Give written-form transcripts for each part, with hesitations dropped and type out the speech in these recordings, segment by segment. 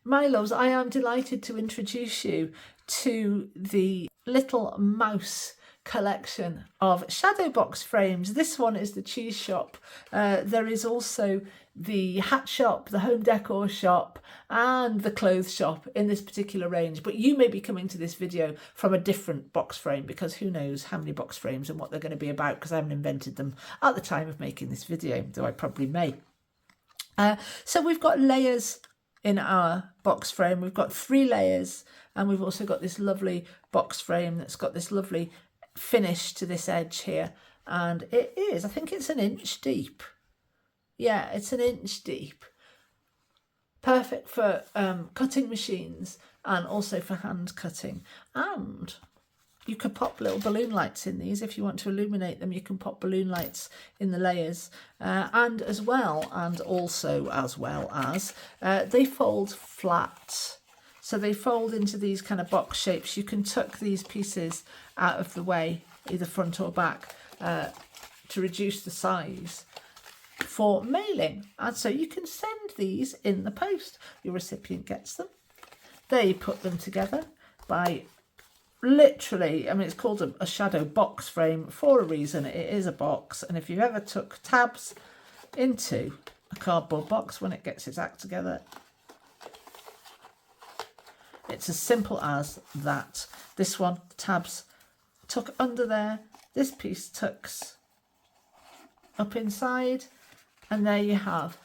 My loves, I am delighted to introduce you to the Little Mouse collection of shadow box frames. This one is the cheese shop. There is also the hat shop, the home decor shop, and the clothes shop in this particular range. But you may be coming to this video from a different box frame, because who knows how many box frames and what they're going to be about, because I haven't invented them at the time of making this video, though I probably may. So we've got layers in our box frame. We've got 3 layers, and we've also got this lovely box frame that's got this lovely finish to this edge here, and it is, I think it's 1 inch deep. Yeah, it's 1 inch deep. Perfect for cutting machines and also for hand cutting. And you could pop little balloon lights in these if you want to illuminate them. You can pop balloon lights in the layers, and also as well as they fold flat. So they fold into these kind of box shapes. You can tuck these pieces out of the way, either front or back, to reduce the size for mailing. And so you can send these in the post. Your recipient gets them. They put them together by literally, I mean, it's called a shadow box frame for a reason. It is a box. And if you ever took tabs into a cardboard box when it gets its act together, it's as simple as that. This one, tabs tuck under there. This piece tucks up inside. And there you have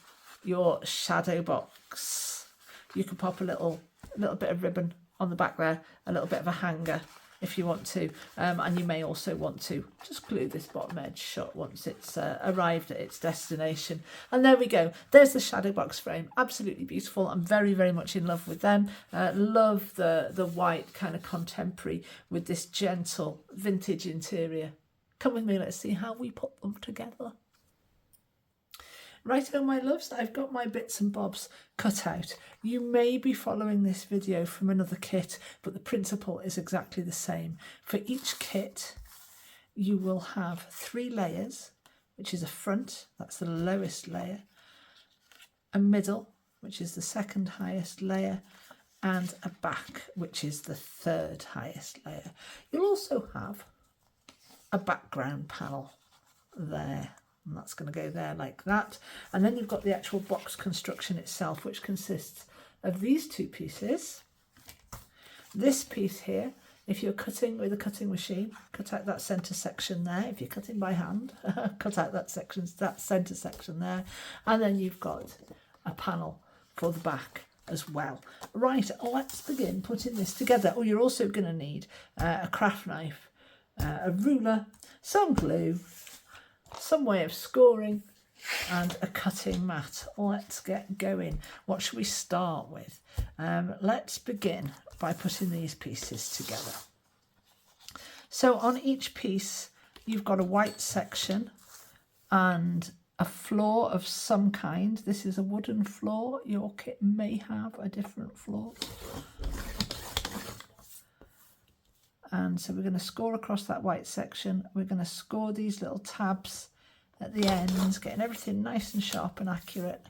your shadow box. You can pop a little bit of ribbon on the back there, a little bit of a hanger if you want to. And you may also want to just glue this bottom edge shut once it's arrived at its destination. And there we go. There's the shadow box frame. Absolutely beautiful. I'm very, very much in love with them. Love the white kind of contemporary with this gentle vintage interior. Come with me, let's see how we put them together. Righto, my loves, I've got my bits and bobs cut out. You may be following this video from another kit, but the principle is exactly the same. For each kit, you will have 3 layers, which is a front, that's the lowest layer, a middle, which is the 2nd highest layer, and a back, which is the 3rd highest layer. You'll also have a background panel there. And that's going to go there like that. And then you've got the actual box construction itself, which consists of these 2 pieces. This piece here, if you're cutting with a cutting machine, cut out that centre section there. If you're cutting by hand, cut out that centre section there. And then you've got a panel for the back as well. Right, let's begin putting this together. Oh, you're also going to need a craft knife, a ruler, some glue, some way of scoring, and a cutting mat. Let's get going. What should we start with? Let's begin by putting these pieces together. So on each piece you've got a white section and a floor of some kind. This is a wooden floor. Your kit may have a different floor. And so we're going to score across that white section. We're going to score these little tabs at the ends, getting everything nice and sharp and accurate.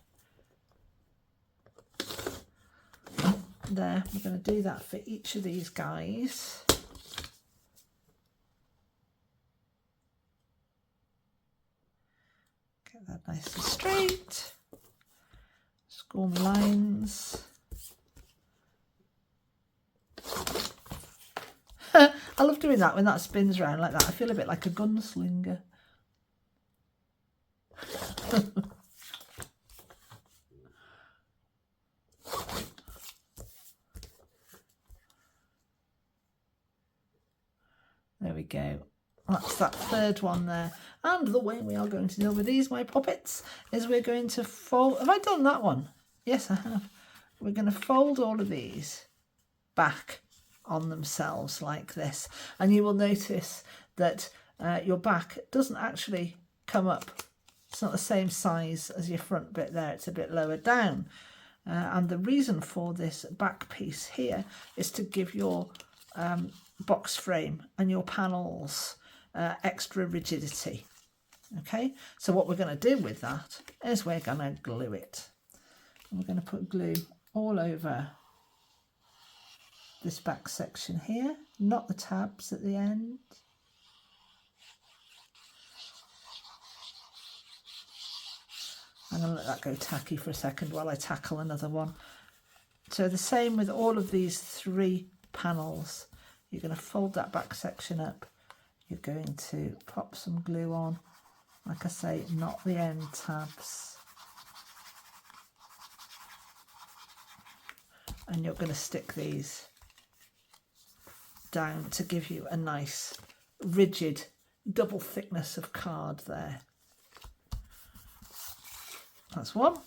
There, we're going to do that for each of these guys. Get that nice and straight. Score my lines. I love doing that when that spins around like that. I feel a bit like a gunslinger. There we go. That's that 3rd one there. And the way we are going to deal with these, my puppets, is we're going to fold. Have I done that one? Yes, I have. We're going to fold all of these back on themselves like this, and you will notice that your back doesn't actually come up. It's not the same size as your front bit there, it's a bit lower down, and the reason for this back piece here is to give your box frame and your panels extra rigidity. Okay, so what we're going to do with that is we're going to glue it. We're going to put glue all over this back section here, not the tabs at the end. I'm going to let that go tacky for a second while I tackle another one. So the same with all of these 3 panels. You're going to fold that back section up. You're going to pop some glue on. Like I say, not the end tabs. And you're going to stick these down to give you a nice rigid double thickness of card there. That's 1.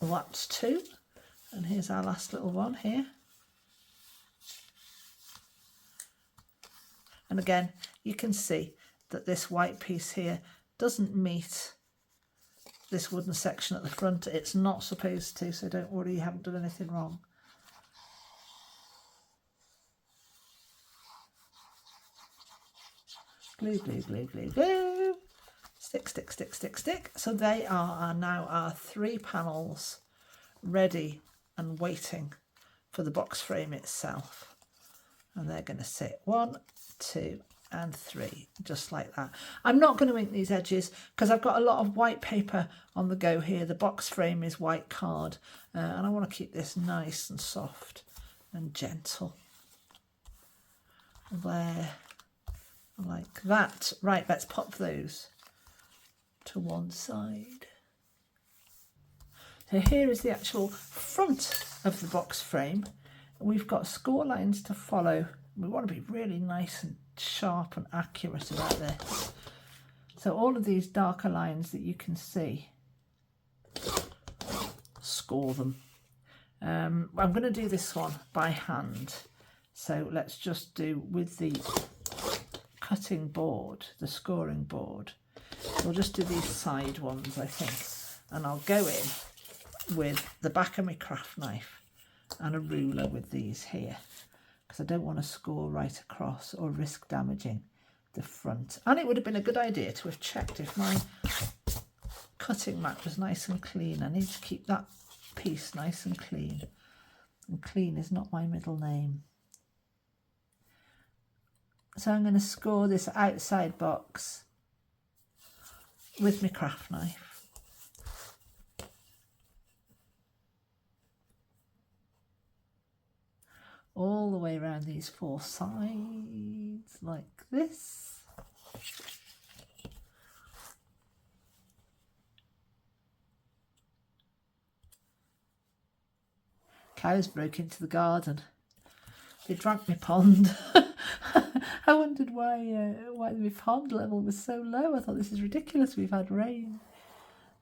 That's 2. And here's our last little one here. And again, you can see that this white piece here doesn't meet this wooden section at the front. It's not supposed to, so don't worry, you haven't done anything wrong. Glue, glue, glue, glue, glue. Stick, stick, stick, stick, stick. So they are now our 3 panels ready and waiting for the box frame itself. And they're going to sit 1, 2 and 3, just like that. I'm not going to ink these edges because I've got a lot of white paper on the go here. The box frame is white card, and I want to keep this nice and soft and gentle. There, like that. Right, let's pop those to one side. So here is the actual front of the box frame. We've got score lines to follow. We want to be really nice and sharp and accurate about this. So all of these darker lines that you can see, score them. I'm going to do this one by hand. So let's just do with the cutting board, the scoring board. We'll just do these side ones, I think. And I'll go in with the back of my craft knife and a ruler with these here, because I don't want to score right across or risk damaging the front. And it would have been a good idea to have checked if my cutting mat was nice and clean. I need to keep that piece nice and clean. And clean is not my middle name. So I'm going to score this outside box with my craft knife. All the way around these 4 sides like this. Cows broke into the garden. They drank my pond. I wondered why my pond level was so low. I thought, this is ridiculous, we've had rain.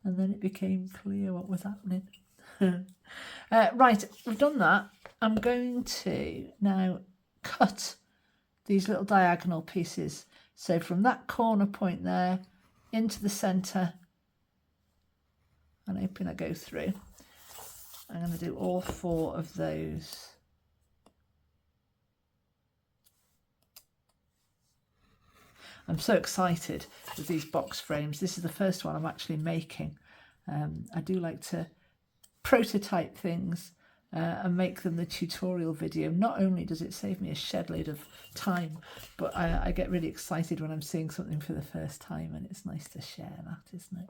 And then it became clear what was happening. Right, we've done that. I'm going to now cut these little diagonal pieces. So from that corner point there into the centre, and hoping I go through. I'm going to do all 4 of those. I'm so excited with these box frames. This is the first one I'm actually making. I do like to prototype things and make them the tutorial video. Not only does it save me a shed load of time, but I get really excited when I'm seeing something for the first time, and it's nice to share that, isn't it?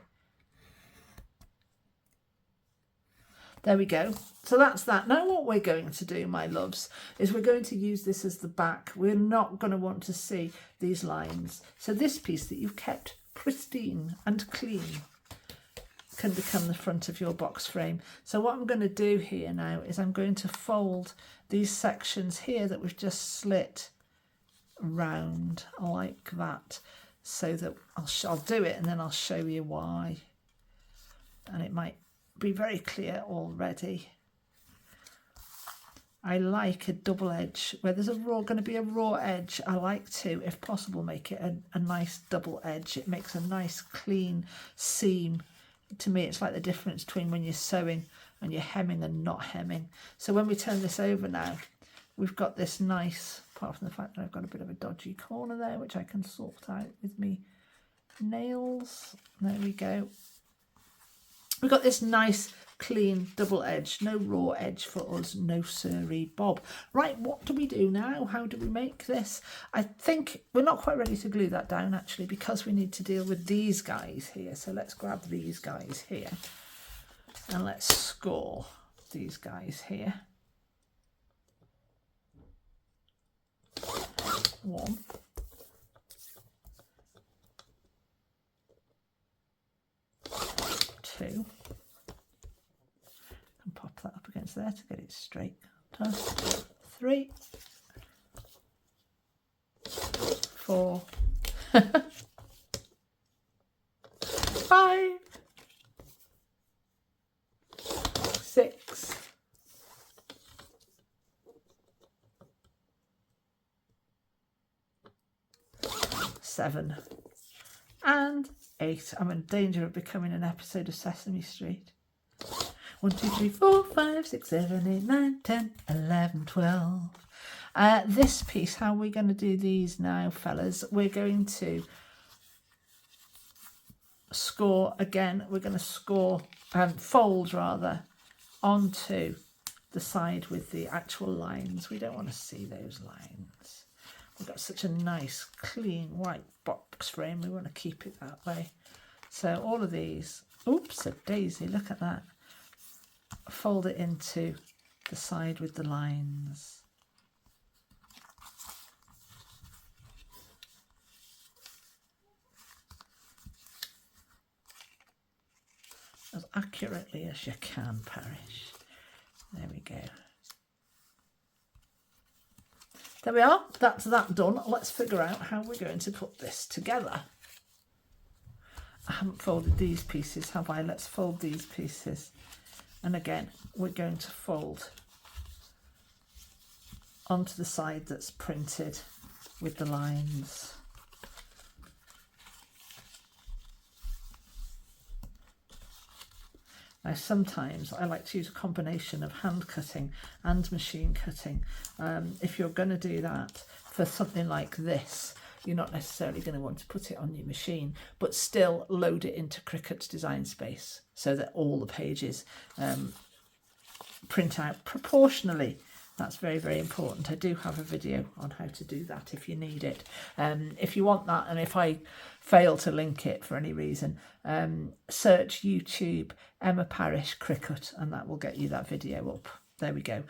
There we go. So that's that. Now what we're going to do, my loves, is we're going to use this as the back. We're not going to want to see these lines. So this piece that you've kept pristine and clean can become the front of your box frame. So what I'm going to do here now is I'm going to fold these sections here that we've just slit round like that, so that I'll do it and then I'll show you why. And it might be very clear already. I like a double edge where there's going to be a raw edge. I like to, if possible, make it a nice double edge. It makes a nice clean seam. To me, it's like the difference between when you're sewing and you're hemming and not hemming. So when we turn this over now, we've got this nice, apart from the fact that I've got a bit of a dodgy corner there, which I can sort out with me nails. There we go. We've got this nice clean double edge, no raw edge for us, no siree bob. Right, what do we do now? How do we make this? I think we're not quite ready to glue that down actually, because we need to deal with these guys here. So let's grab these guys here and let's score these guys here. 1, 2, and pop that up against there to get it straight. 3, 4, 5, 6, 7, and 8. I'm in danger of becoming an episode of Sesame Street. 1, 2, 3, 4, 5, 6, 7, 8, 9, 10, 11, 12. This piece, how are we going to do these now, fellas? We're going to score again. We're going to score, fold rather, onto the side with the actual lines. We don't want to see those lines. We've got such a nice, clean, white box frame. We want to keep it that way. So all of these, oops, a daisy, look at that. Fold it into the side with the lines. As accurately as you can, Parish. There we go. There we are, that's that done. Let's figure out how we're going to put this together. I haven't folded these pieces, have I? Let's fold these pieces. And again, we're going to fold onto the side that's printed with the lines. Now sometimes I like to use a combination of hand cutting and machine cutting. If you're going to do that for something like this, you're not necessarily going to want to put it on your machine, but still load it into Cricut's Design Space so that all the pages print out proportionally. That's very, very important. I do have a video on how to do that if you need it. If you want that, and if I fail to link it for any reason, search YouTube Emma Parish Cricut and that will get you that video up. There we go.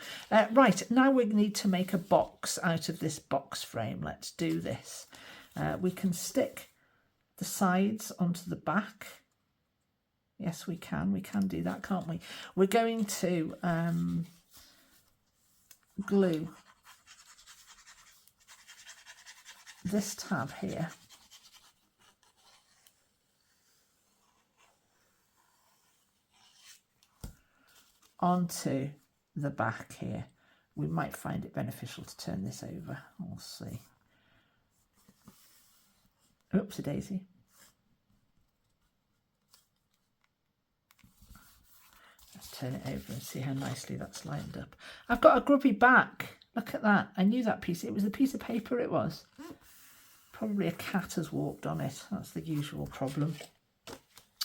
Right, now we need to make a box out of this box frame. Let's do this. We can stick the sides onto the back. Yes, we can do that, can't we? We're going to glue this tab here onto the back here. We might find it beneficial to turn this over. We'll see. Oops, a daisy. Let's turn it over and see how nicely that's lined up. I've got a grubby back. Look at that. I knew that piece. It was a piece of paper it was. Probably a cat has walked on it. That's the usual problem.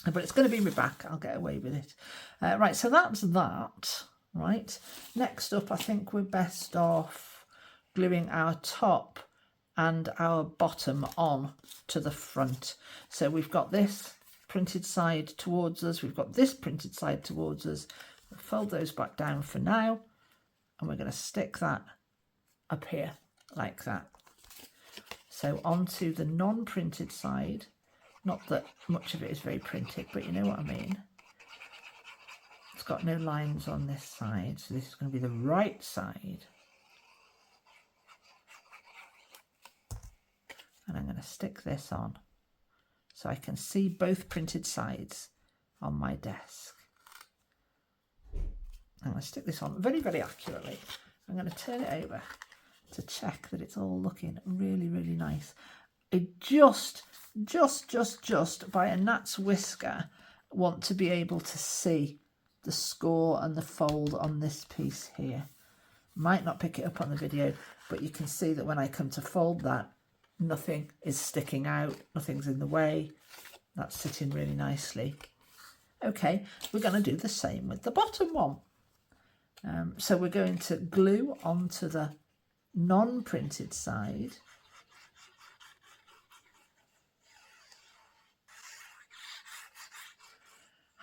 But it's going to be my back. I'll get away with it. Right, so that's that. Right. Next up, I think we're best off gluing our top and our bottom on to the front. So we've got this printed side towards us. We've got this printed side towards us. We'll fold those back down for now. And we're going to stick that up here like that. So onto the non-printed side. Not that much of it is very printed, but you know what I mean. It's got no lines on this side, so this is going to be the right side. And I'm going to stick this on so I can see both printed sides on my desk. I'm going to stick this on very, very accurately. I'm going to turn it over to check that it's all looking really, really nice. I just by a gnat's whisker want to be able to see the score and the fold on this piece here. Might not pick it up on the video, but you can see that when I come to fold that, nothing is sticking out, nothing's in the way. That's sitting really nicely. Okay, we're going to do the same with the bottom one. So we're going to glue onto the non-printed side.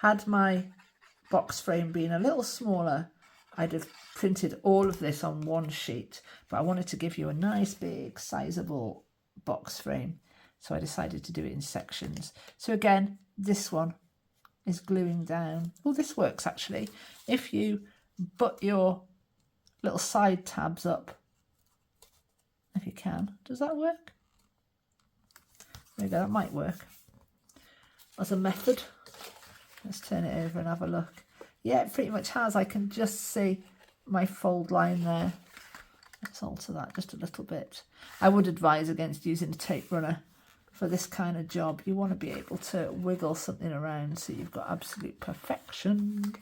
Had my box frame been a little smaller, I'd have printed all of this on one sheet, but I wanted to give you a nice big sizable box frame, so I decided to do it in sections. So again, this one is gluing down. Oh, this works actually. If you butt your little side tabs up, if you can. Does that work? There we go, that might work as a method. Let's turn it over and have a look. Yeah, it pretty much has. I can just see my fold line there. Let's alter that just a little bit. I would advise against using a tape runner for this kind of job. You want to be able to wiggle something around so you've got absolute perfection.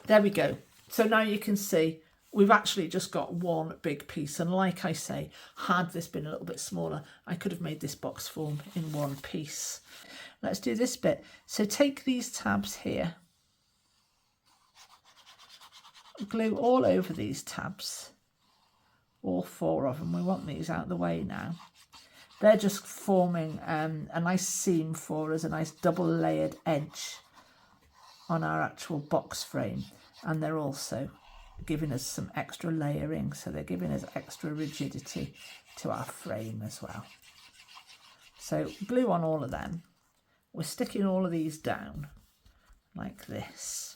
There we go. So now you can see we've actually just got one big piece. And like I say, had this been a little bit smaller, I could have made this box form in one piece. Let's do this bit. So take these tabs here, glue all over these tabs, all 4 of them. We want these out of the way now. They're just forming a nice seam for us, a nice double layered edge on our actual box frame. And they're also giving us some extra layering, so they're giving us extra rigidity to our frame as well. So glue on all of them. We're sticking all of these down like this.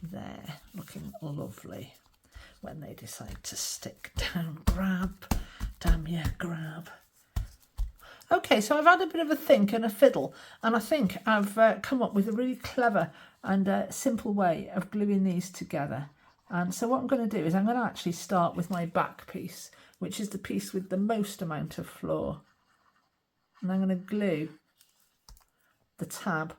There, looking lovely when they decide to stick down. Grab, damn yeah, grab. Okay, so I've had a bit of a think and a fiddle, and I think I've come up with a really clever and simple way of gluing these together. And so what I'm going to do is I'm going to actually start with my back piece, which is the piece with the most amount of floor. And I'm going to glue the tab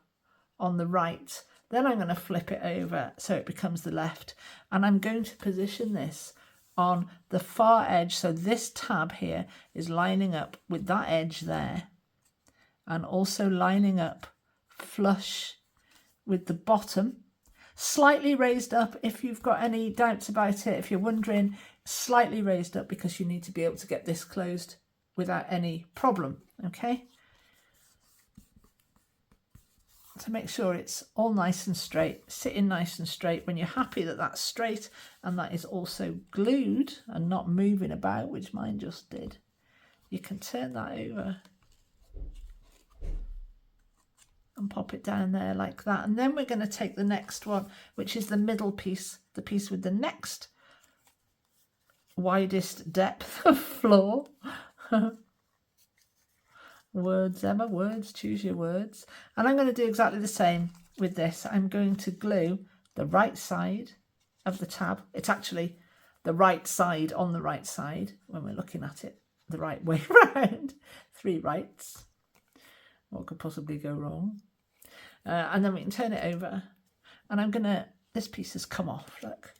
on the right. Then I'm going to flip it over so it becomes the left. And I'm going to position this on the far edge. So this tab here is lining up with that edge there. And also lining up flush with the bottom. Slightly raised up if you've got any doubts about it. If you're wondering, slightly raised up because you need to be able to get this closed without any problem, okay? So make sure it's all nice and straight, sitting nice and straight. When you're happy that that's straight and that is also glued and not moving about, which mine just did, you can turn that over and pop it down there like that. And then we're going to take the next one, which is the middle piece, the piece with the next widest depth of floor. Words, Emma, words, choose your words. And I'm going to do exactly the same with this. I'm going to glue the right side of the tab. It's actually the right side on the right side when we're looking at it the right way around. 3 rights. What could possibly go wrong? And then we can turn it over. And I'm going to, this piece has come off, look,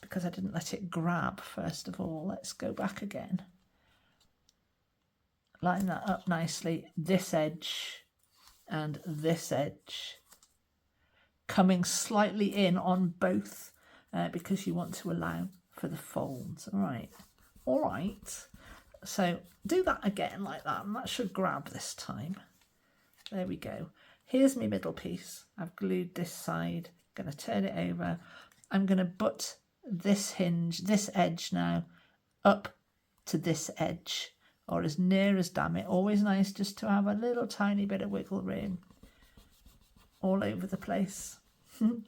because I didn't let it grab first of all. Let's go back again. Line that up nicely, this edge and this edge. Coming slightly in on both because you want to allow for the folds. All right. So do that again like that, and that should grab this time. There we go. Here's my middle piece. I've glued this side. I'm going to turn it over. I'm going to butt this hinge, this edge now, up to this edge, or as near as, damn it. Always nice just to have a little tiny bit of wiggle room all over the place. And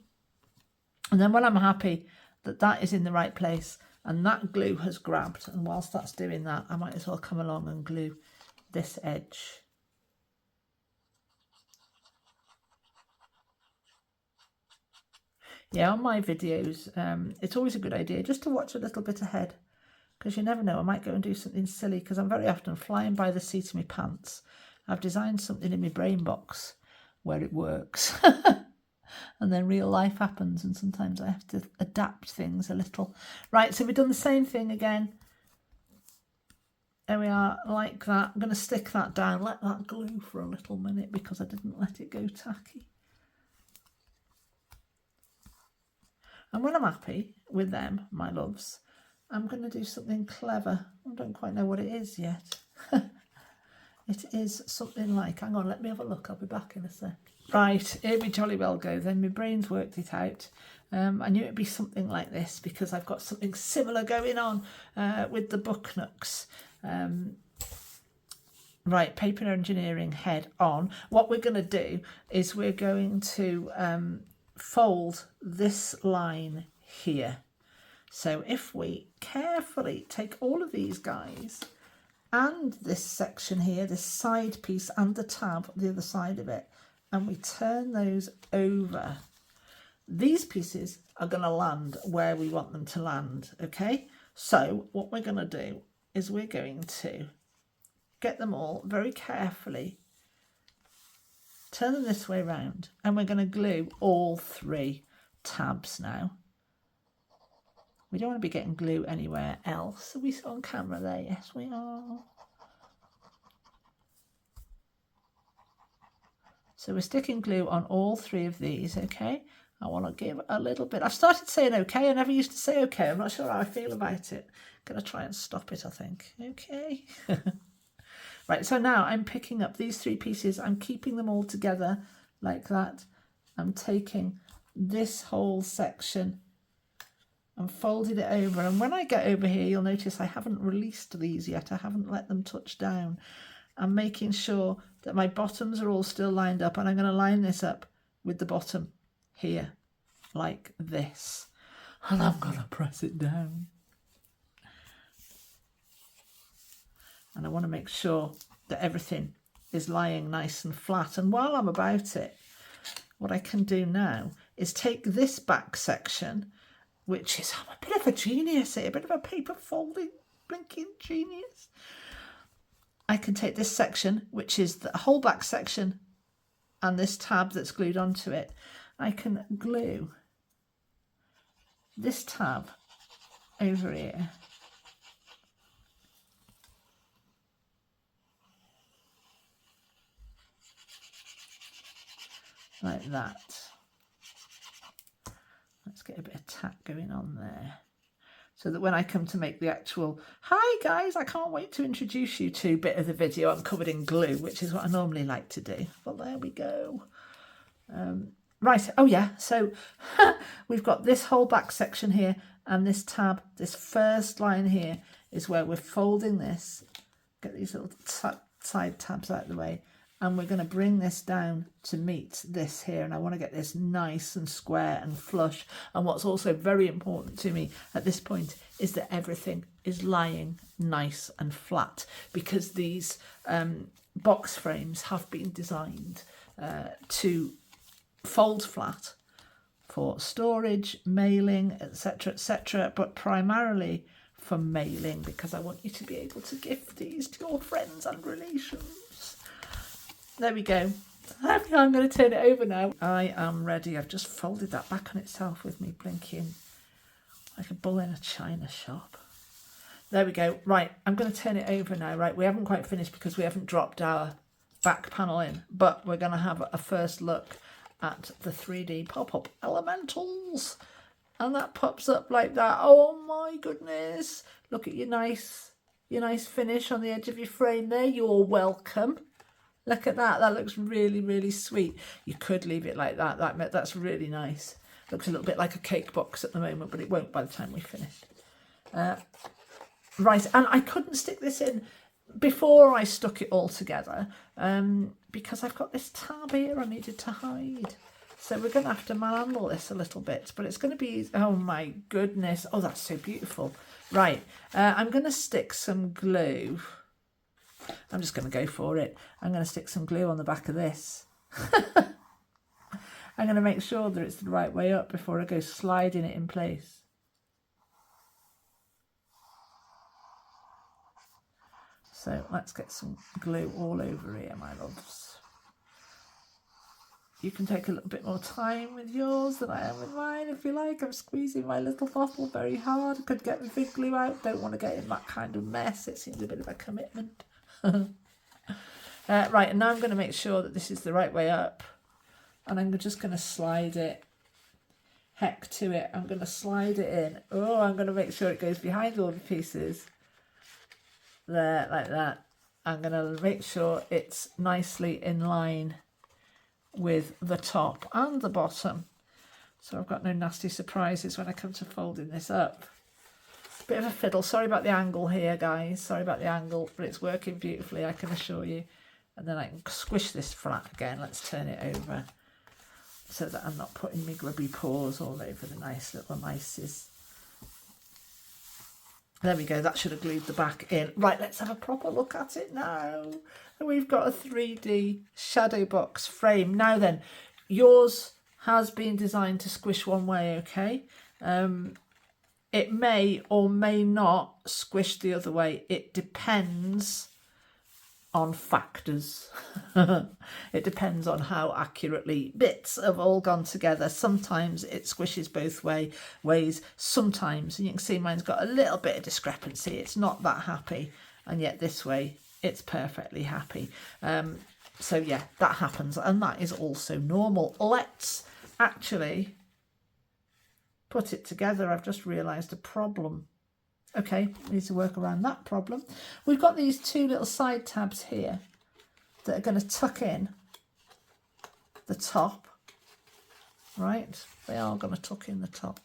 then when I'm happy that that is in the right place and that glue has grabbed, and whilst that's doing that, I might as well come along and glue this edge. Yeah, on my videos, it's always a good idea just to watch a little bit ahead, because you never know, I might go and do something silly, because I'm very often flying by the seat of my pants. I've designed something in my brain box where it works. And then real life happens, and sometimes I have to adapt things a little. Right, so we've done the same thing again. There we are, like that. I'm going to stick that down, let that glue for a little minute because I didn't let it go tacky. And when I'm happy with them, my loves, I'm going to do something clever. I don't quite know what it is yet. It is something like, hang on, let me have a look. I'll be back in a sec. Right, here we jolly well go then. My brain's worked it out. I knew it'd be something like this because I've got something similar going on with the book nooks. Right, paper engineering head on. What we're going to do is we're going to fold this line here. So if we carefully take all of these guys and this section here, this side piece and the tab, the other side of it, and we turn those over, these pieces are going to land where we want them to land, okay? So what we're going to do is we're going to get them all very carefully, turn them this way round, and we're going to glue all 3 tabs now. We don't want to be getting glue anywhere else. Are we on camera there? Yes, we are. So we're sticking glue on all 3 of these, okay? I want to give a little bit. I've started saying okay. I never used to say okay. I'm not sure how I feel about it. I'm going to try and stop it, I think. Okay. Right, so now I'm picking up these 3 pieces. I'm keeping them all together like that. I'm taking this whole section and folded it over. And when I get over here, you'll notice I haven't released these yet. I haven't let them touch down. I'm making sure that my bottoms are all still lined up, and I'm going to line this up with the bottom here like this. And I'm going to press it down. And I want to make sure that everything is lying nice and flat. And while I'm about it, what I can do now is take this back section, which is, I'm a bit of a genius here, a bit of a paper folding, blinking genius. I can take this section, which is the whole back section, and this tab that's glued onto it. I can glue this tab over here. Like that. Let's get a bit of tack going on there. So that when I come to make the actual, hi guys, I can't wait to introduce you to bit of the video, I'm covered in glue, which is what I normally like to do. Well, there we go. Right, oh yeah, so we've got this whole back section here, and this tab, this first line here is where we're folding this. Get these little side tabs out of the way. And we're going to bring this down to meet this here. And I want to get this nice and square and flush. And what's also very important to me at this point is that everything is lying nice and flat, because these box frames have been designed to fold flat for storage, mailing, etc., but primarily for mailing, because I want you to be able to gift these to your friends and relations. There we go. I'm going to turn it over now. I am ready. I've just folded that back on itself with me blinking like a bull in a china shop. There we go. Right, I'm going to turn it over now. Right, we haven't quite finished because we haven't dropped our back panel in, but we're going to have a first look at the 3D pop-up elementals. And that pops up like that. Oh my goodness. Look at your nice finish on the edge of your frame there. You're welcome. Look at that. That looks really, really sweet. You could leave it like that. That's really nice. Looks a little bit like a cake box at the moment, but it won't by the time we finish. Right, and I couldn't stick this in before I stuck it all together because I've got this tab here I needed to hide. So we're going to have to manhandle this a little bit, but it's going to be, oh my goodness. Oh, that's so beautiful. Right, I'm going to stick some glue. I'm just going to go for it. I'm going to stick some glue on the back of this. I'm going to make sure that it's the right way up before I go sliding it in place. So let's get some glue all over here, my loves. you can take a little bit more time with yours than I am with mine, if you like. I'm squeezing my little bottle very hard. I could get the big glue out. Don't want to get in that kind of mess. It seems a bit of a commitment. Right, and now I'm going to make sure that this is the right way up. And I'm just going to slide it. Heck to it. I'm going to slide it in. Oh, I'm going to make sure it goes behind all the pieces. There, like that. I'm going to make sure it's nicely in line with the top and the bottom, so I've got no nasty surprises when I come to folding this up. Bit of a fiddle, sorry about the angle here guys, sorry about the angle, but it's working beautifully, I can assure you. And then I can squish this flat again. Let's turn it over so that I'm not putting my grubby paws all over the nice little mices. There we go, that should have glued the back in. Right, let's have a proper look at it now. And we've got a 3D shadow box frame. Now then, yours has been designed to squish one way, okay? It may or may not squish the other way. It depends on factors. It depends on how accurately bits have all gone together. Sometimes it squishes both ways. Sometimes, and you can see mine's got a little bit of discrepancy. It's not that happy, and yet this way it's perfectly happy. So yeah, that happens, and that is also normal. Let's actually put it together. I've just realised a problem. Okay, need to work around that problem. We've got these two little side tabs here that are going to tuck in the top, right? They are going to tuck in the top.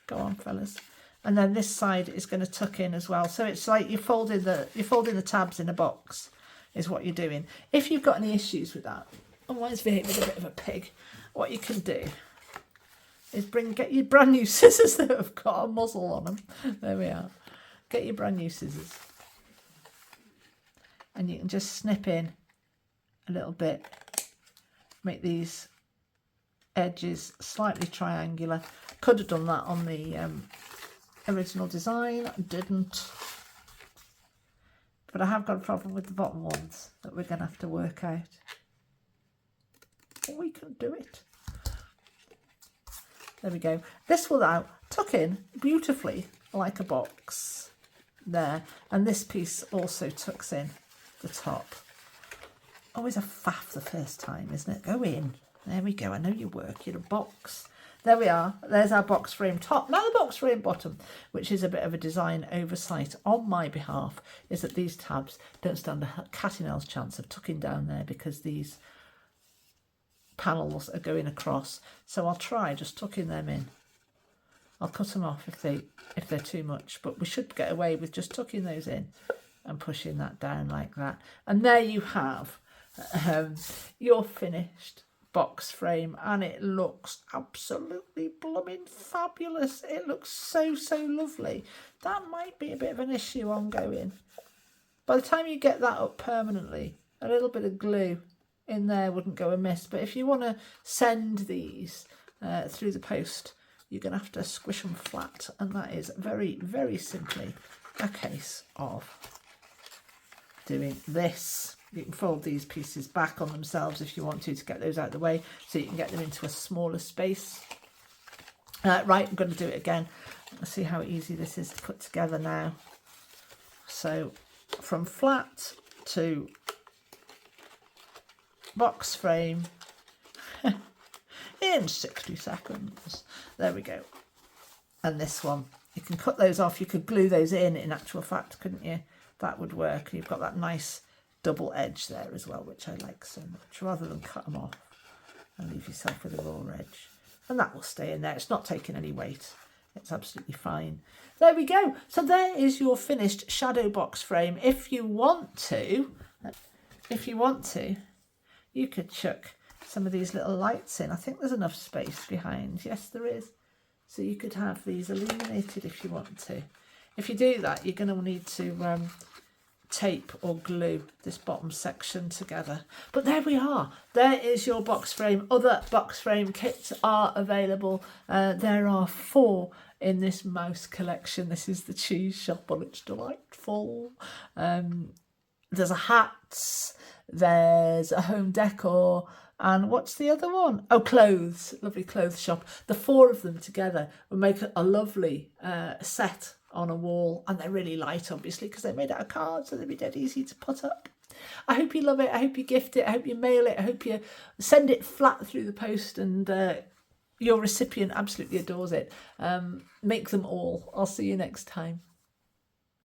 Go on, fellas. And then this side is going to tuck in as well. So it's like you're folding the tabs in a box, is what you're doing. If you've got any issues with that, oh, mine's behaving a bit of a pig. What you can do is get your brand new scissors that have got a muzzle on them. There we are. Get your brand new scissors. And you can just snip in a little bit. Make these edges slightly triangular. Could have done that on the original design. Didn't. But I have got a problem with the bottom ones that we're going to have to work out. But we can do it. There we go. This will now tuck in beautifully like a box there. And this piece also tucks in the top. Always a faff the first time, isn't it? Go in. There we go. I know you work. You're a box. There we are. There's our box frame top. Now the box frame bottom, which is a bit of a design oversight on my behalf, is that these tabs don't stand a cat in hell's chance of tucking down there because these panels are going across, so I'll try just tucking them in. I'll cut them off if they're too much, but we should get away with just tucking those in and pushing that down like that. And there you have your finished box frame, and it looks absolutely blooming fabulous. It looks so lovely. That might be a bit of an issue ongoing. By the time you get that up permanently, a little bit of glue in there wouldn't go amiss. But if you want to send these through the post, you're going to have to squish them flat, and that is very simply a case of doing this. You can fold these pieces back on themselves if you want to get those out of the way, so you can get them into a smaller space. Right, I'm going to do it again. Let's see how easy this is to put together now. So from flat to box frame in 60 seconds. There we go. And this one, you can cut those off. You could glue those in actual fact, couldn't you? That would work. You've got that nice double edge there as well, which I like so much, rather than cut them off and leave yourself with a raw edge. And that will stay in there. It's not taking any weight. It's absolutely fine. There we go. So there is your finished shadow box frame. If you want to, you could chuck some of these little lights in. I think there's enough space behind. Yes, there is. So you could have these illuminated if you want to. If you do that, you're going to need to tape or glue this bottom section together. But there we are. There is your box frame. Other box frame kits are available. There are 4 in this mouse collection. This is the cheese shop and it's delightful. There's a hats, there's a home decor, and what's the other one? Oh, clothes, lovely clothes shop. The four of them together will make a lovely set on a wall, and they're really light, obviously, because they're made out of card, so they'll be dead easy to put up. I hope you love it. I hope you gift it. I hope you mail it. I hope you send it flat through the post, and your recipient absolutely adores it. Make them all. I'll see you next time.